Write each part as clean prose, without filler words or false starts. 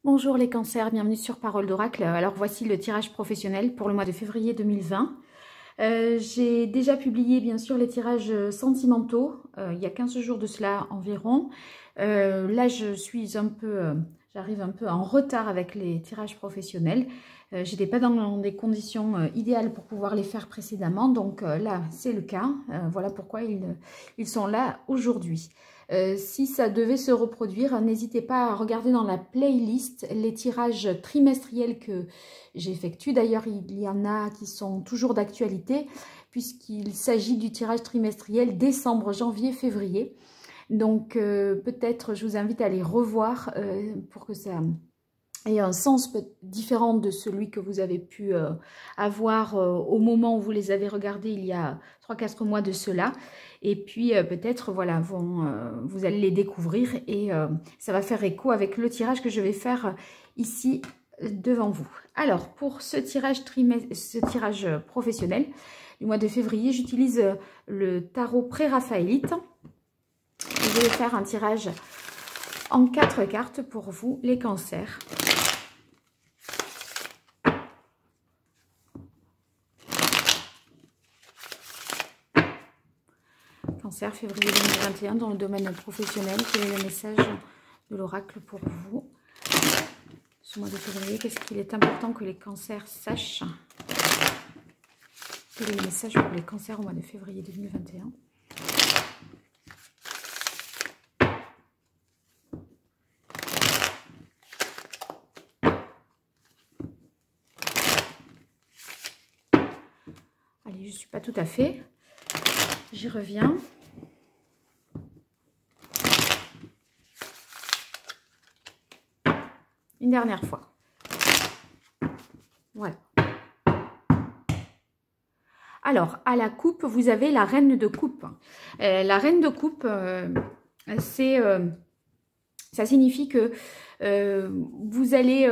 Bonjour les cancers, bienvenue sur Parole d'Oracle. Alors voici le tirage professionnel pour le mois de février 2020. J'ai déjà publié bien sûr les tirages sentimentaux il y a 15 jours de cela environ. Là j'arrive un peu en retard avec les tirages professionnels. J'étais pas dans des conditions idéales pour pouvoir les faire précédemment, donc là c'est le cas. Voilà pourquoi ils sont là aujourd'hui. Si ça devait se reproduire, n'hésitez pas à regarder dans la playlist les tirages trimestriels que j'effectue. D'ailleurs, il y en a qui sont toujours d'actualité puisqu'il s'agit du tirage trimestriel décembre, janvier, février. Donc, peut-être je vous invite à les revoir pour que ça ait un sens différent de celui que vous avez pu avoir au moment où vous les avez regardés il y a 3-4 mois de cela. Et puis peut-être voilà, vous allez les découvrir et ça va faire écho avec le tirage que je vais faire ici devant vous. Alors pour ce tirage professionnel du mois de février, j'utilise le tarot pré-raphaélite. Je vais faire un tirage en 4 cartes pour vous les cancers. Cancer, février 2021, dans le domaine professionnel. Quel est le message de l'oracle pour vous ce mois de février? Qu'est-ce qu'il est important que les cancers sachent? Quel est le message pour les cancers au mois de février 2021? Allez, je ne suis pas tout à fait. J'y reviens. Une dernière fois. Voilà. Alors, à la coupe, vous avez la reine de coupe. La reine de coupe, ça signifie que vous allez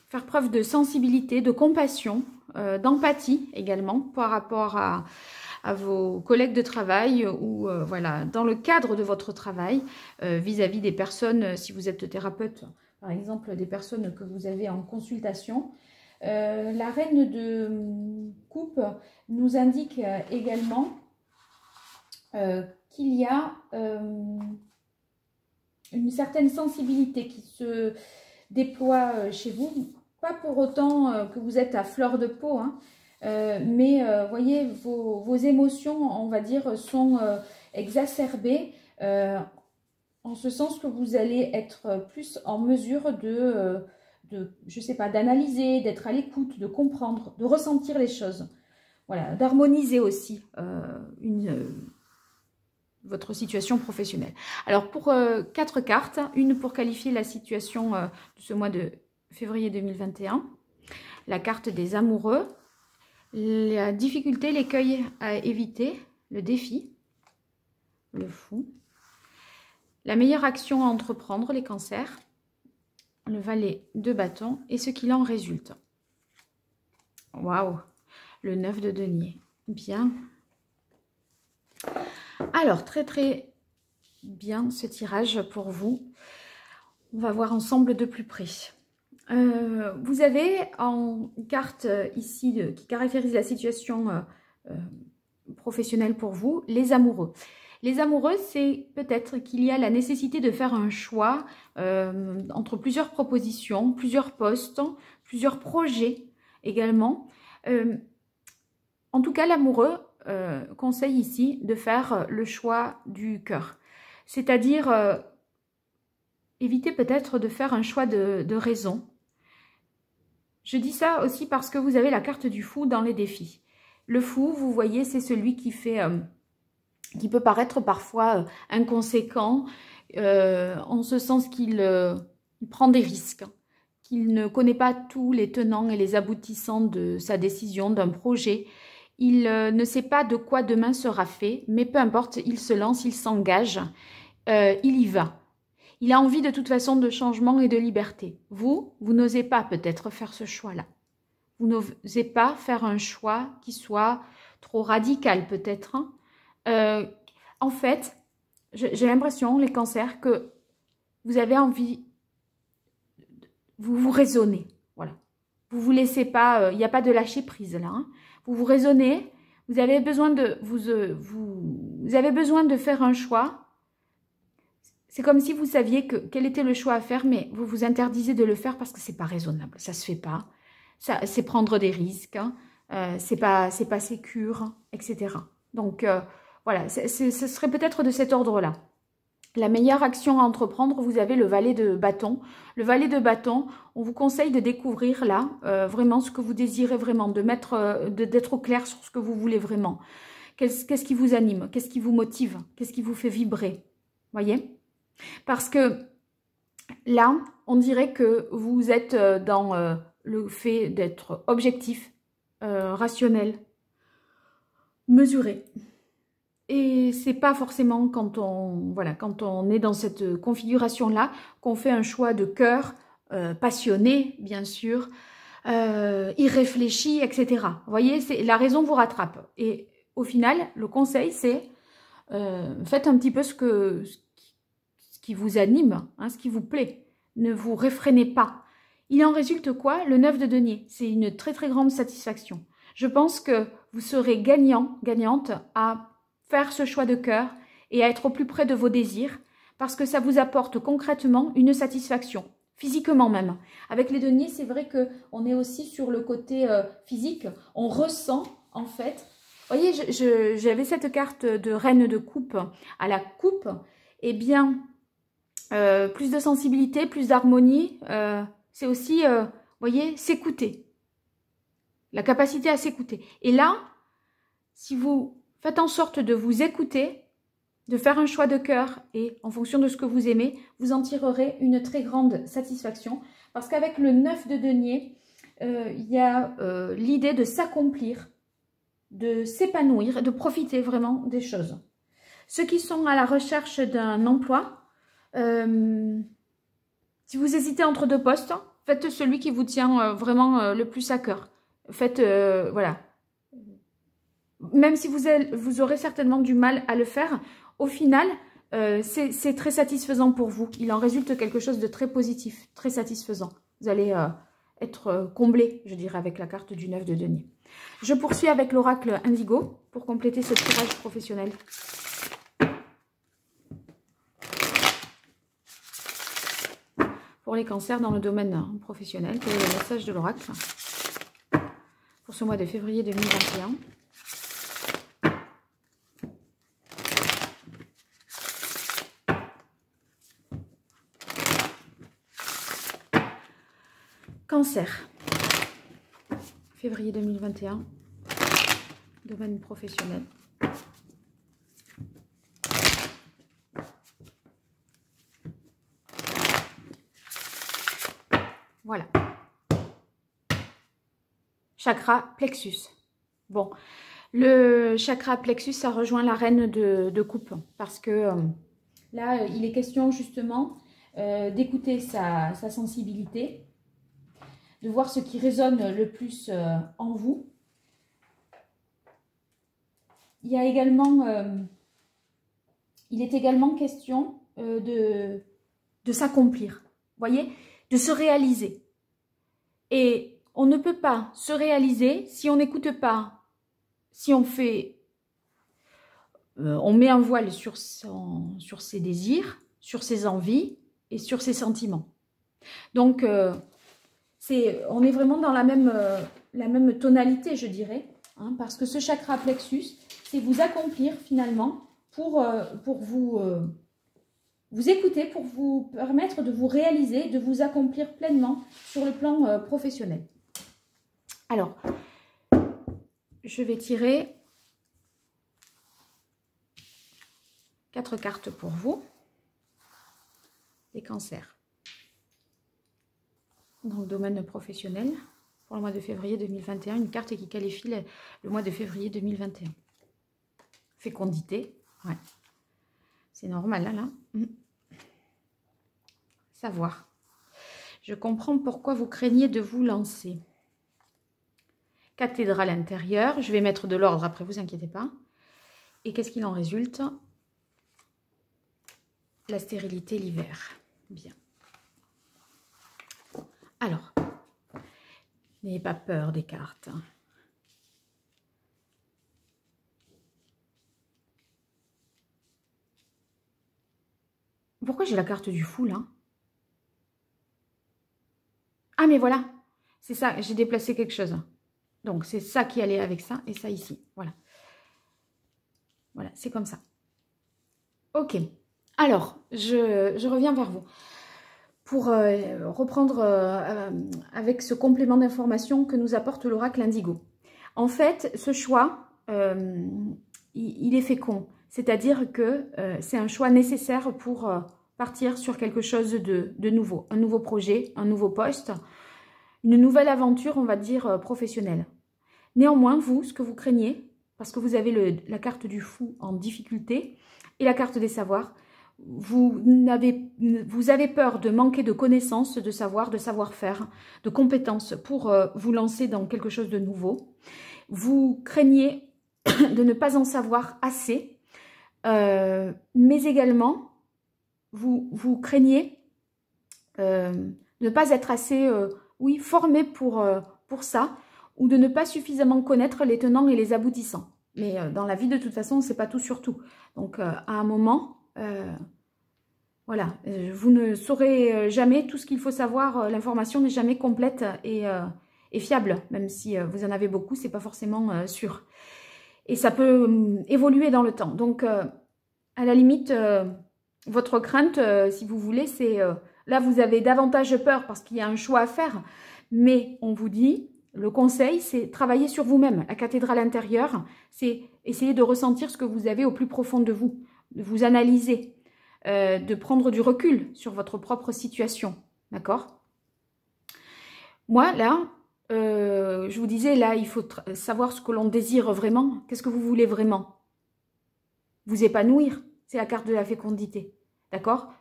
faire preuve de sensibilité, de compassion, d'empathie également par rapport à vos collègues de travail ou voilà, dans le cadre de votre travail vis-à-vis des personnes, si vous êtes thérapeute, par exemple, des personnes que vous avez en consultation. La reine de coupe nous indique également qu'il y a une certaine sensibilité qui se déploie chez vous. Pas pour autant que vous êtes à fleur de peau, hein, mais voyez, vos émotions, on va dire, sont exacerbées en ce sens que vous allez être plus en mesure de je sais pas, d'analyser, d'être à l'écoute, de comprendre, de ressentir les choses. Voilà, d'harmoniser aussi votre situation professionnelle. Alors pour 4 cartes, une pour qualifier la situation de ce mois de février 2021, la carte des amoureux, la difficulté, l'écueil à éviter, le défi, le fou, la meilleure action à entreprendre, les cancers, le valet de bâton et ce qu'il en résulte. Waouh, le 9 de denier. Bien. Alors, très très bien ce tirage pour vous. On va voir ensemble de plus près. Vous avez en carte ici qui caractérise la situation professionnelle pour vous, les amoureux. Les amoureux, c'est peut-être qu'il y a la nécessité de faire un choix entre plusieurs propositions, plusieurs postes, plusieurs projets également. En tout cas, l'amoureux conseille ici de faire le choix du cœur. C'est-à-dire éviter peut-être de faire un choix de raison. Je dis ça aussi parce que vous avez la carte du fou dans les défis. Le fou, vous voyez, c'est celui qui fait... qui peut paraître parfois inconséquent, en ce sens qu'il prend des risques, qu'il ne connaît pas tous les tenants et les aboutissants de sa décision, d'un projet. Il ne sait pas de quoi demain sera fait, mais peu importe, il se lance, il s'engage, il y va. Il a envie de toute façon de changement et de liberté. Vous n'osez pas peut-être faire ce choix-là. Vous n'osez pas faire un choix qui soit trop radical peut-être, hein. En fait, j'ai l'impression, les cancers, que vous avez envie vous raisonnez. Voilà. Vous vous laissez pas, il n'y a pas de lâcher prise là. Hein. Vous raisonnez, vous avez besoin de, vous avez besoin de faire un choix. C'est comme si vous saviez quel était le choix à faire, mais vous vous interdisez de le faire parce que c'est pas raisonnable, ça se fait pas. C'est prendre des risques, hein. C'est pas sécure, etc. Donc voilà, ce serait peut-être de cet ordre-là. La meilleure action à entreprendre, vous avez le valet de bâton. Le valet de bâton, on vous conseille de découvrir là vraiment ce que vous désirez vraiment, d'être au clair sur ce que vous voulez vraiment. Qu'est-ce qui vous anime? Qu'est-ce qui vous motive? Qu'est-ce qui vous fait vibrer? Voyez? Parce que là, on dirait que vous êtes dans le fait d'être objectif, rationnel, mesuré. Et c'est pas forcément quand on est dans cette configuration-là qu'on fait un choix de cœur passionné, bien sûr, irréfléchi, etc. Vous voyez, la raison vous rattrape. Et au final, le conseil, c'est faites un petit peu ce qui vous anime, hein, ce qui vous plaît. Ne vous réfrénez pas. Il en résulte quoi? Le 9 de denier. C'est une très très grande satisfaction. Je pense que vous serez gagnante à faire ce choix de cœur et à être au plus près de vos désirs parce que ça vous apporte concrètement une satisfaction, physiquement même. Avec les deniers, c'est vrai qu'on est aussi sur le côté physique. On ressent en fait... Vous voyez, j'avais cette carte de reine de coupe à la coupe. Eh bien, plus de sensibilité, plus d'harmonie. C'est aussi, vous voyez, s'écouter. La capacité à s'écouter. Et là, si vous faites en sorte de vous écouter, de faire un choix de cœur et en fonction de ce que vous aimez, vous en tirerez une très grande satisfaction. Parce qu'avec le 9 de denier, il y a l'idée de s'accomplir, de s'épanouir, de profiter vraiment des choses. Ceux qui sont à la recherche d'un emploi, si vous hésitez entre deux postes, faites celui qui vous tient vraiment le plus à cœur. Faites, voilà. Même si vous aurez certainement du mal à le faire, au final, c'est très satisfaisant pour vous. Il en résulte quelque chose de très positif, très satisfaisant. Vous allez être comblé, je dirais, avec la carte du 9 de denier. Je poursuis avec l'oracle Indigo pour compléter ce tirage professionnel. Pour les cancers dans le domaine professionnel, quel est le message de l'oracle pour ce mois de février 2021? Cancer, février 2021, domaine professionnel. Voilà. Chakra plexus. Bon, le chakra plexus, ça rejoint la reine de coupe parce que là, il est question justement d'écouter sa sensibilité, de voir ce qui résonne le plus en vous. Il y a également, il est également question de s'accomplir, voyez, de se réaliser. Et on ne peut pas se réaliser si on n'écoute pas, si on fait, on met un voile sur ses désirs, sur ses envies et sur ses sentiments. Donc, on est vraiment dans la même tonalité, je dirais, hein, parce que ce chakra plexus, c'est vous accomplir finalement pour vous écouter, pour vous permettre de vous réaliser, de vous accomplir pleinement sur le plan professionnel. Alors, je vais tirer 4 cartes pour vous, les cancers. Dans le domaine professionnel, pour le mois de février 2021, une carte qui qualifie le mois de février 2021. Fécondité, ouais. C'est normal, là. Savoir. Je comprends pourquoi vous craignez de vous lancer. Cathédrale intérieure. Je vais mettre de l'ordre après, vous inquiétez pas. Et qu'est-ce qu'il en résulte? La stérilité l'hiver. Bien. Alors, n'ayez pas peur des cartes. Pourquoi j'ai la carte du fou, là? Ah, mais voilà, c'est ça, j'ai déplacé quelque chose. Donc, c'est ça qui allait avec ça et ça ici. Voilà. Voilà, c'est comme ça. Ok. Alors, je reviens vers vous. Pour reprendre avec ce complément d'information que nous apporte l'oracle Indigo. En fait, ce choix, il est fécond. C'est-à-dire que c'est un choix nécessaire pour partir sur quelque chose de nouveau. Un nouveau projet, un nouveau poste, une nouvelle aventure, on va dire, professionnelle. Néanmoins, vous, ce que vous craignez, parce que vous avez la carte du fou en difficulté et la carte des savoirs, vous avez peur de manquer de connaissances, de savoir, de savoir-faire, de compétences pour vous lancer dans quelque chose de nouveau. Vous craignez de ne pas en savoir assez, mais également, vous craignez de ne pas être assez formé pour ça, ou de ne pas suffisamment connaître les tenants et les aboutissants. Mais dans la vie, de toute façon, c'est pas tout sur tout. Donc, à un moment... voilà, vous ne saurez jamais tout ce qu'il faut savoir, l'information n'est jamais complète et fiable, même si vous en avez beaucoup, c'est pas forcément sûr. Et ça peut évoluer dans le temps. Donc, à la limite, votre crainte, si vous voulez, c'est... là, vous avez davantage peur parce qu'il y a un choix à faire, mais on vous dit, le conseil, c'est travailler sur vous-même. La cathédrale intérieure, c'est essayer de ressentir ce que vous avez au plus profond de vous analyser. De prendre du recul sur votre propre situation, d'accord? Moi, là, je vous disais, là, il faut savoir ce que l'on désire vraiment. Qu'est-ce que vous voulez vraiment? Vous épanouir, c'est la carte de la fécondité, d'accord?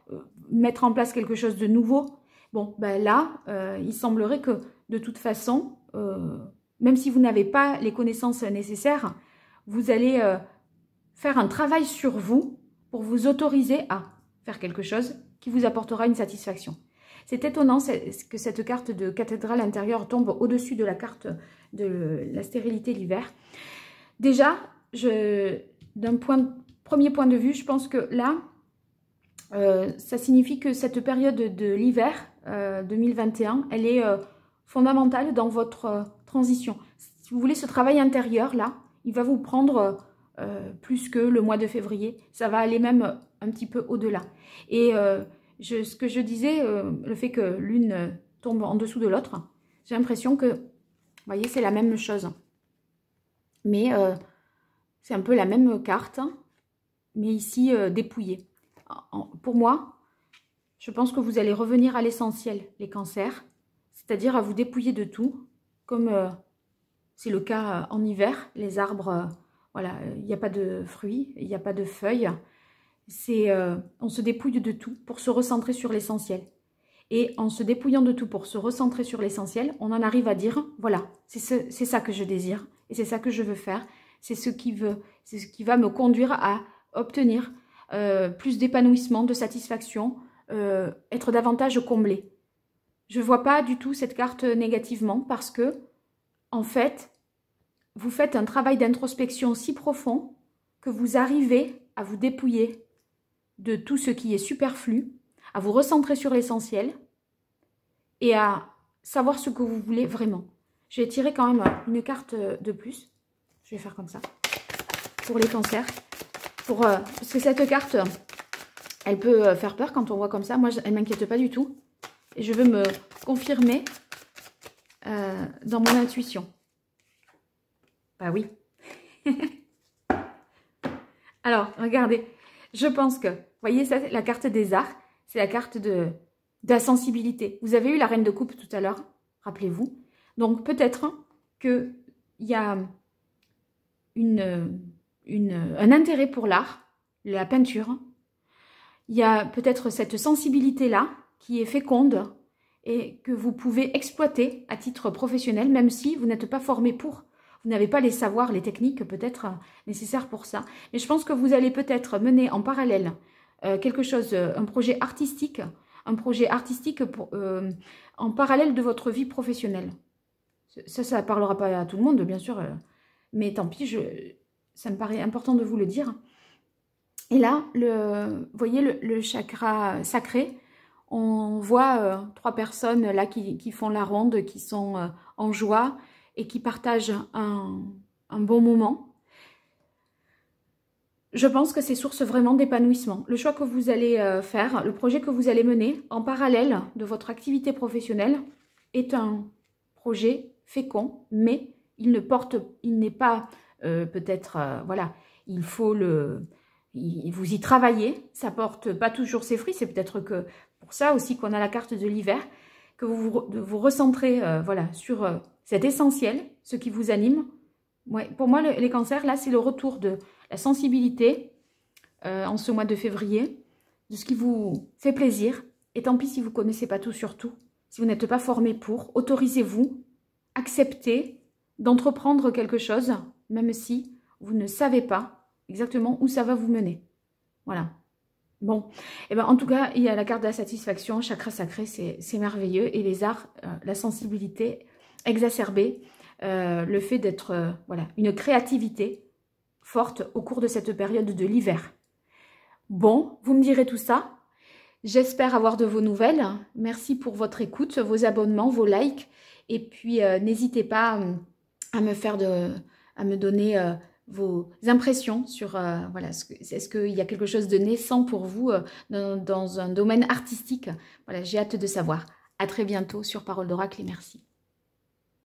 Mettre en place quelque chose de nouveau. Bon, ben là, il semblerait que, de toute façon, même si vous n'avez pas les connaissances nécessaires, vous allez faire un travail sur vous pour vous autoriser à faire quelque chose qui vous apportera une satisfaction. C'est étonnant que cette carte de cathédrale intérieure tombe au-dessus de la carte de la stérilité l'hiver. Déjà, d'un premier point de vue, je pense que là, ça signifie que cette période de l'hiver 2021, elle est fondamentale dans votre transition. Si vous voulez, ce travail intérieur, là, il va vous prendre... plus que le mois de février. Ça va aller même un petit peu au-delà. Et ce que je disais, le fait que l'une tombe en dessous de l'autre, j'ai l'impression que, vous voyez, c'est la même chose. Mais c'est un peu la même carte, mais ici dépouillée. Pour moi, je pense que vous allez revenir à l'essentiel, les cancers, c'est-à-dire à vous dépouiller de tout, comme c'est le cas en hiver, les arbres... voilà, il n'y a pas de fruits, il n'y a pas de feuilles. On se dépouille de tout pour se recentrer sur l'essentiel. Et en se dépouillant de tout pour se recentrer sur l'essentiel, on en arrive à dire, voilà, c'est ça que je désire et c'est ça que je veux faire. C'est ce qui va me conduire à obtenir plus d'épanouissement, de satisfaction, être davantage comblé. Je ne vois pas du tout cette carte négativement parce que, en fait, vous faites un travail d'introspection si profond que vous arrivez à vous dépouiller de tout ce qui est superflu, à vous recentrer sur l'essentiel et à savoir ce que vous voulez vraiment. Je vais tirer quand même une carte de plus. Je vais faire comme ça. Pour les cancers. Parce que cette carte, elle peut faire peur quand on voit comme ça. Moi, elle ne m'inquiète pas du tout. Et je veux me confirmer dans mon intuition. Bah oui. Alors, regardez. Je pense que, vous voyez, ça, la carte des arts, c'est la carte de la sensibilité. Vous avez eu la reine de coupe tout à l'heure, rappelez-vous. Donc, peut-être qu'il y a un intérêt pour l'art, la peinture. Il y a peut-être cette sensibilité-là qui est féconde et que vous pouvez exploiter à titre professionnel, même si vous n'êtes pas formé pour. Vous n'avez pas les savoirs, les techniques peut-être nécessaires pour ça. Mais je pense que vous allez peut-être mener en parallèle quelque chose, un projet artistique, un projet artistique en parallèle de votre vie professionnelle. Ça ne parlera pas à tout le monde, bien sûr, mais tant pis, ça me paraît important de vous le dire. Et là, vous voyez le chakra sacré, on voit 3 personnes là qui font la ronde, qui sont en joie et qui partagent un bon moment. Je pense que c'est source vraiment d'épanouissement. Le choix que vous allez faire, le projet que vous allez mener en parallèle de votre activité professionnelle est un projet fécond, mais il n'est pas peut-être, voilà, il faut vous y travaillez, ça porte pas toujours ses fruits, c'est peut-être que pour ça aussi qu'on a la carte de l'hiver, que vous recentrez voilà, sur cet essentiel, ce qui vous anime. Ouais, pour moi, les cancers, là, c'est le retour de la sensibilité en ce mois de février, de ce qui vous fait plaisir. Et tant pis si vous ne connaissez pas tout sur tout, si vous n'êtes pas formé pour, autorisez-vous, acceptez d'entreprendre quelque chose, même si vous ne savez pas exactement où ça va vous mener. Voilà. Bon, et ben en tout cas, il y a la carte de la satisfaction, chakra sacré, c'est merveilleux. Et les arts, la sensibilité exacerbée, le fait d'être, voilà, une créativité forte au cours de cette période de l'hiver. Bon, vous me direz tout ça. J'espère avoir de vos nouvelles. Merci pour votre écoute, vos abonnements, vos likes. Et puis, n'hésitez pas à me donner vos impressions sur, voilà, est-ce qu'il y a quelque chose de naissant pour vous dans un domaine artistique? Voilà, j'ai hâte de savoir. À très bientôt sur Parole d'Oracle et merci.